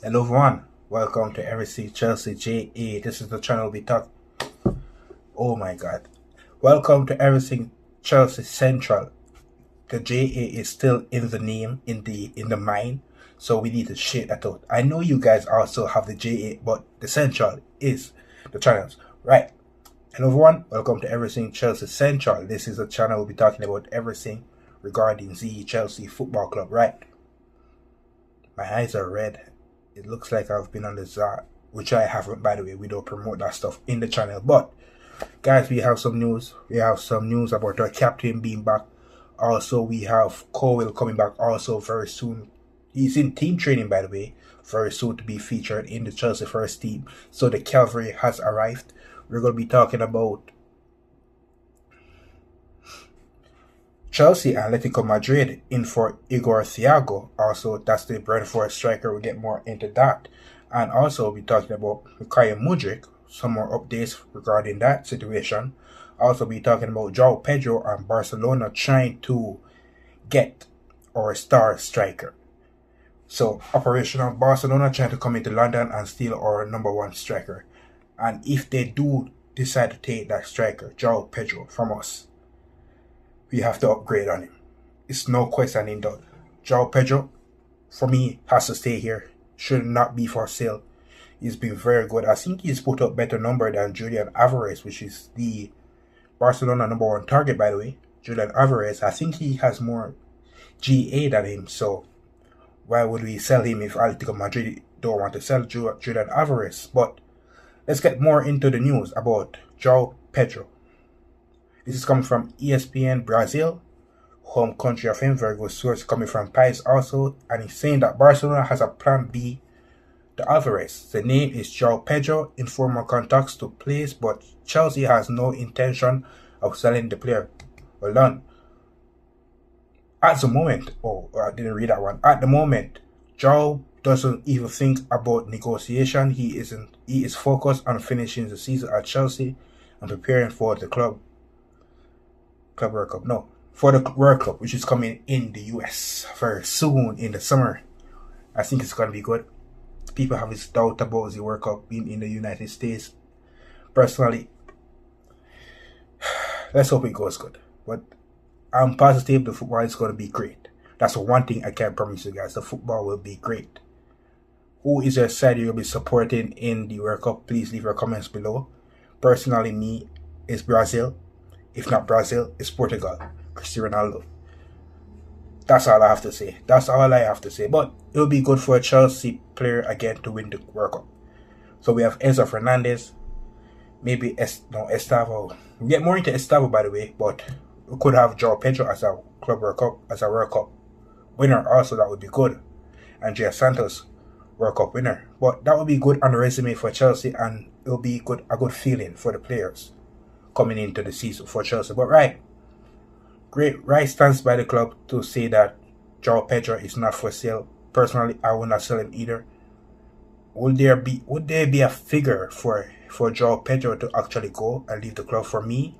Hello everyone, welcome to Everything Chelsea JA. This is the channel we talk. Oh my god. Welcome to Everything Chelsea Central. The JA is still in the name, in the mind, so we need to shake that out. I know you guys also have the JA, but the Central is the channels. Right. Hello everyone, welcome to Everything Chelsea Central. This is a channel we'll be talking about everything regarding the Chelsea Football Club. Right. My eyes are red. It looks like I've been on the Zar, which I haven't, by the way. We don't promote that stuff in the channel. But, guys, we have some news. We have some news about our captain being back. Also, we have Cowell coming back also very soon. He's in team training, by the way. Very soon to be featured in the Chelsea first team. So, the cavalry has arrived. We're going to be talking about Chelsea and Atletico Madrid in for Igor Thiago. Also, that's the Brentford striker. We'll get more into that. And also, we'll be talking about Mikhail Mudryk. Some more updates regarding that situation. Also, we'll be talking about Joao Pedro and Barcelona trying to get our star striker. So, operational Barcelona trying to come into London and steal our number one striker. And if they do decide to take that striker, Joao Pedro, from us, we have to upgrade on him. It's no question in doubt. Joao Pedro, for me, has to stay here. Should not be for sale. He's been very good. I think he's put up better number than Julian Alvarez, which is the Barcelona number one target, by the way. Julian Alvarez, I think he has more GA than him. So why would we sell him if Atletico Madrid don't want to sell Julian Alvarez? But let's get more into the news about Joao Pedro. This is coming from ESPN Brazil, home country of him, very good source coming from Pais also, and he's saying that Barcelona has a plan B to Alvarez. The name is Joao Pedro, informal contacts took place, but Chelsea has no intention of selling the player. Well done. At the moment, I didn't read that one. At the moment, Joao doesn't even think about negotiation. He is focused on finishing the season at Chelsea and preparing for the Club World Cup. No, for the World Cup, which is coming in the US very soon in the summer. I think it's going to be good. People have this doubt about the World Cup being in the United States. Personally, let's hope it goes good. But I'm positive the football is going to be great. That's one thing I can promise you guys. The football will be great. Who is your side you'll be supporting in the World Cup? Please leave your comments below. Personally, me, is Brazil. If not Brazil, it's Portugal. Cristiano Ronaldo. That's all I have to say. That's all I have to say. But it will be good for a Chelsea player again to win the World Cup. So we have Enzo Fernandez. Maybe Estavo. We get more into Estavo, by the way. But we could have Joao Pedro as a Club World Cup, as a World Cup winner. Also, that would be good. Andrea Santos, World Cup winner. But that would be good on the resume for Chelsea, and it will be a good feeling for the players coming into the season for Chelsea. But right stance by the club to say that Joao Pedro is not for sale. Personally, I will not sell him either. Would there be a figure for Joao Pedro to actually go and leave the club for me?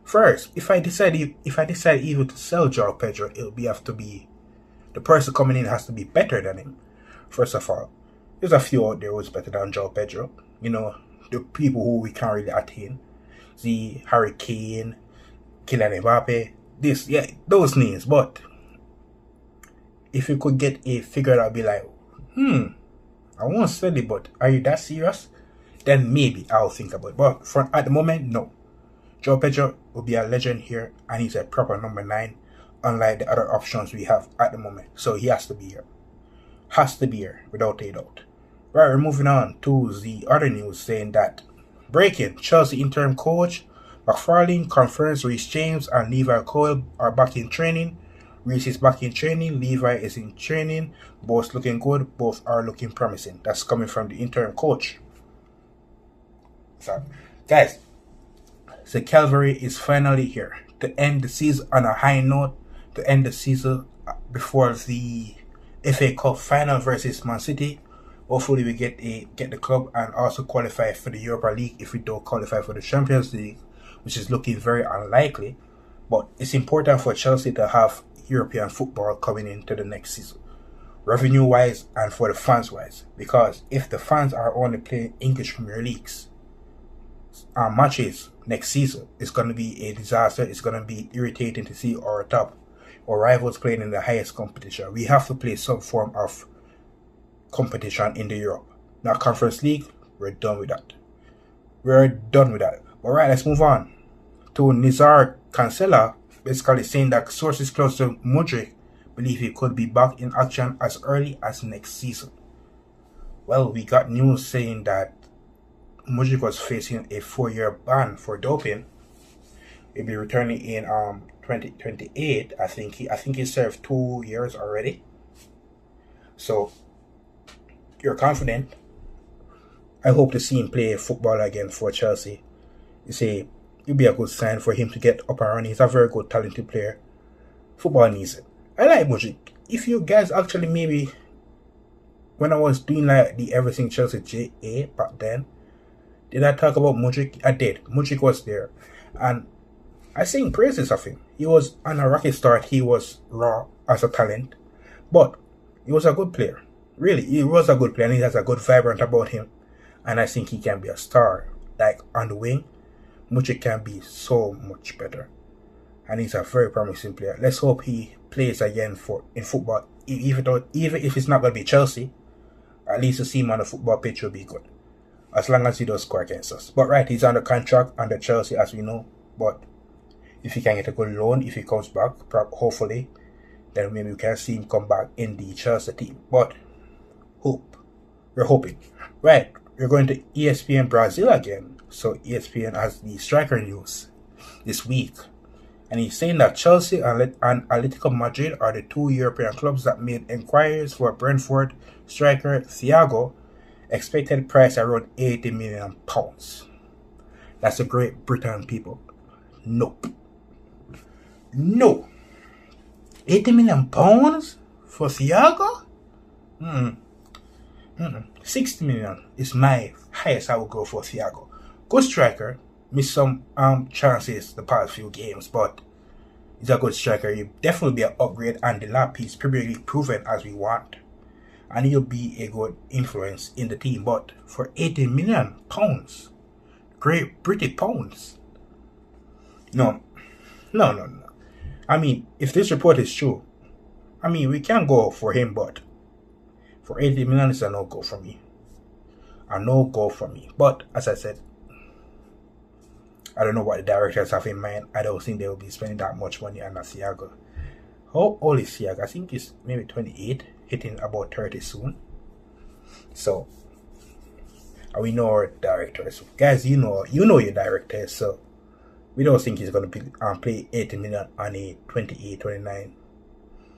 First, if I decide even to sell Joao Pedro, have to be the person coming in has to be better than him. First of all, there's a few out there who's better than Joao Pedro. You know, the people who we can't really attain. The Harry Kane, Kylian Mbappe, those names. But if you could get a figure that would be like, I won't sell it, but are you that serious? Then maybe I'll think about it. But at the moment, no. Joao Pedro will be a legend here, and he's a proper number 9, unlike the other options we have at the moment. So he has to be here. Has to be here, without a doubt. Right, we're moving on to the other news saying that breaking Chelsea interim coach McFarlane confirms Reece James and Levi Cole are back in training. Reece is back in training, Levi is in training. Both looking good, both are looking promising. That's coming from the interim coach. So, guys, the cavalry is finally here to end the season on a high note, to end the season before the FA Cup final versus Man City. Hopefully we get the club and also qualify for the Europa League if we don't qualify for the Champions League, which is looking very unlikely. But it's important for Chelsea to have European football coming into the next season, revenue wise and for the fans wise. Because if the fans are only playing English Premier Leagues matches next season, it's going to be a disaster. It's going to be irritating to see our rivals playing in the highest competition. We have to play some form of competition in the Europe. Now, Conference League, we're done with that. We're done with that. Alright, let's move on to Nizar Cancela, basically saying that sources close to Mudryk believe he could be back in action as early as next season. Well, we got news saying that Mudryk was facing a 4-year ban for doping. He'll be returning in 2028. I think he served 2 years already. So you're confident. I hope to see him play football again for Chelsea. You see, it'll be a good sign for him to get up and running. He's a very good, talented player. Football needs it. I like Mudryk. If you guys actually maybe, when I was doing like the Everything Chelsea JA back then, did I talk about Mudryk? I did. Mudryk was there. And I sing praises of him. He was on a rocket start. He was raw as a talent. But he was a good player. Really, he was a good player. And he has a good vibrant about him. And I think he can be a star. Like on the wing, Mudryk can be so much better. And he's a very promising player. Let's hope he plays again in football. Even if it's not going to be Chelsea, at least to see him on the football pitch will be good. As long as he does score against us. But right, he's under contract under Chelsea, as we know. But if he can get a good loan, if he comes back, hopefully, then maybe we can see him come back in the Chelsea team. But we're hoping. Right, we're going to ESPN Brazil again. So ESPN has the striker news this week. And he's saying that Chelsea and Atletico Madrid are the 2 European clubs that made inquiries for Brentford striker Thiago. Expected price around £80 million. That's a Great Britain, people. Nope. No. £80 million for Thiago? 60 million is my highest I would go for Thiago. Good striker. Missed some chances the past few games, but he's a good striker. He'll definitely be an upgrade, and the lap he's Premier League proven as we want. And he'll be a good influence in the team. But for £80 million, Great British pounds. No. I mean, if this report is true, I mean, we can go for him, but for £80 million, it's a no-go for me. A no-go for me. But, as I said, I don't know what the directors have in mind. I don't think they will be spending that much money on a Thiago. How old is Thiago? I think he's maybe 28, hitting about 30 soon. So, we know our directors. Guys, you know your directors, so we don't think he's going to play £80 million on a 28, 29,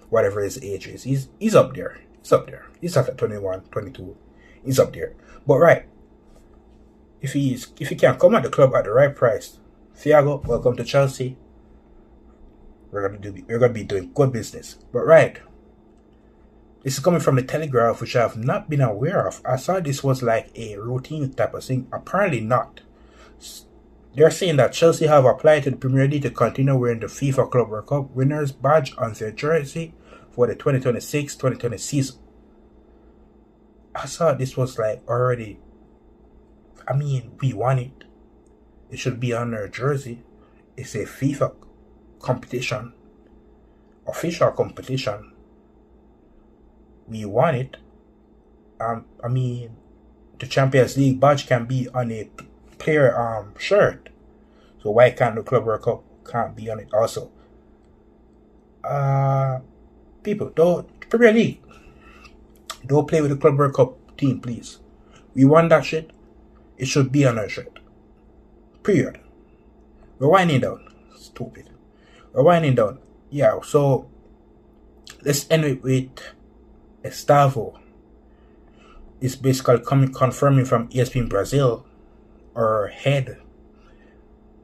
whatever his age is. He's up there. He's after 21, 22. He's up there. But right, if he can come at the club at the right price, Thiago, welcome to Chelsea. We're gonna be doing good business. But right, this is coming from the Telegraph, which I have not been aware of. I thought this was like a routine type of thing. Apparently not. They're saying that Chelsea have applied to the Premier League to continue wearing the FIFA Club World Cup winners badge on their jersey for the 2026-2020 season. I thought this was like already. I mean, we want it. It should be on their jersey. It's a FIFA competition, official competition. We want it. I mean, the Champions League badge can be on a player shirt. So why can't the Club World Cup can't be on it also? People, don't Premier League. Don't play with the Club World Cup team, please. We want that shit. It should be on our shirt. Period. We're winding down. Stupid. We're winding down. Yeah, so let's end it with Estavo. It's basically confirming from ESPN Brazil, or head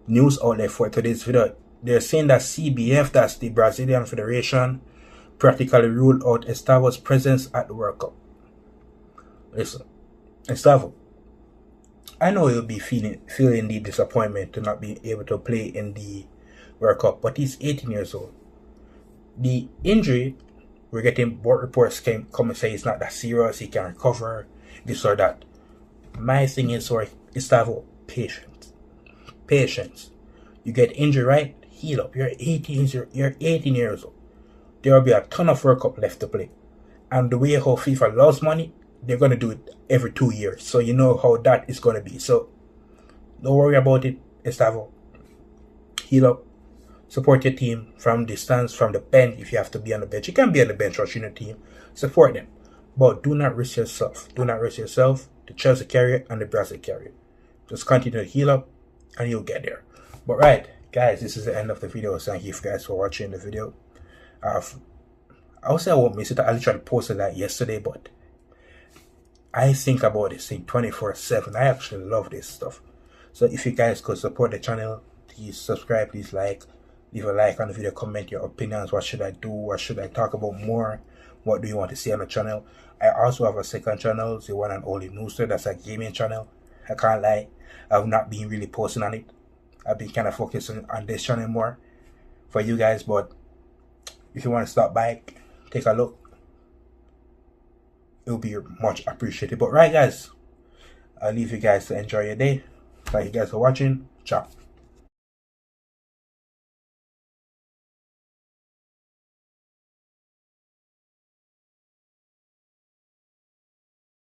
news outlet for today's video. They're saying that CBF, that's the Brazilian Federation, practically ruled out Estavo's presence at the World Cup. Listen, Estavo, I know you'll be feeling the disappointment to not be able to play in the World Cup, but he's 18 years old. The injury, we're getting both reports come and say it's not that serious, he can recover, this or that. My thing is to have patience. Patience. You get injured, right? Heal up. You're 18 years old. There will be a ton of World Cup left to play. And the way how FIFA loves money, they're going to do it every 2 years. So you know how that is going to be. So don't worry about it. Estavo. Heal up. Support your team from distance, from the bench. If you have to be on the bench, you can be on the bench watching your team. Support them. But do not risk yourself. Do not risk yourself. The Chelsea carrier and the Brazil carrier. Just continue to heal up and you'll get there. But right, guys, this is the end of the video. Thank you guys for watching the video. I would say I won't miss it. I literally posted that yesterday, but I think about this thing 24/7. I actually love this stuff. So if you guys could support the channel, please subscribe, please like, leave a like on the video, comment your opinions. What should I do? What should I talk about more? What do you want to see on the channel? I also have a second channel, the one and only Nooster. That's a gaming channel. I can't lie, I've not been really posting on it. I've been kind of focusing on this channel more for you guys, but if you want to stop by, take a look. It will be much appreciated. But right, guys, I'll leave you guys to enjoy your day. Thank you guys for watching. Ciao.